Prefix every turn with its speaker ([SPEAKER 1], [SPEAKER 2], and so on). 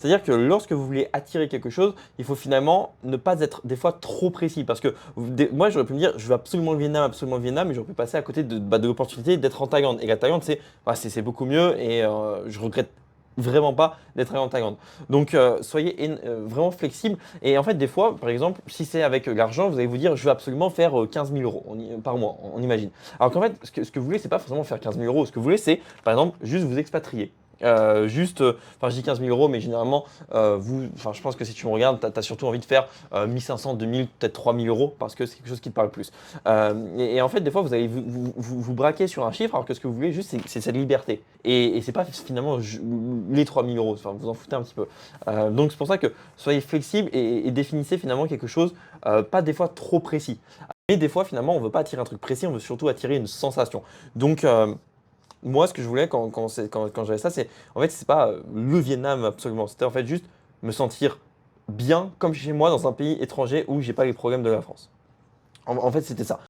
[SPEAKER 1] C'est-à-dire que lorsque vous voulez attirer quelque chose, il faut finalement ne pas être des fois trop précis. Parce que moi, j'aurais pu me dire, je veux absolument le Vietnam, mais j'aurais pu passer à côté de l'opportunité d'être en Thaïlande. Et la Thaïlande, c'est beaucoup mieux et je regrette vraiment pas d'être allé en Thaïlande. Donc, soyez vraiment flexible. Et en fait, des fois, par exemple, si c'est avec l'argent, vous allez vous dire, je veux absolument faire 15 000 euros par mois, on imagine. Alors qu'en fait, ce que vous voulez, c'est pas forcément faire 15 000 euros. Ce que vous voulez, c'est, par exemple, juste vous expatrier. Enfin, je dis 15 000 euros, mais généralement, enfin, je pense que si tu me regardes, tu as surtout envie de faire 1500, 2000, peut-être 3000 euros parce que c'est quelque chose qui te parle plus. Et en fait, des fois, vous allez vous braquer sur un chiffre alors que ce que vous voulez juste, c'est cette liberté. Et c'est pas finalement les 3000 euros, enfin, vous en foutez un petit peu. Donc, c'est pour ça que soyez flexible et définissez finalement quelque chose, pas des fois trop précis. Mais des fois, finalement, on veut pas attirer un truc précis, on veut surtout attirer une sensation. Donc, moi, ce que je voulais quand j'avais ça, c'est en fait, c'est pas le Vietnam absolument. C'était en fait juste me sentir bien comme chez moi dans un pays étranger où j'ai pas les problèmes de la France. En fait, c'était ça.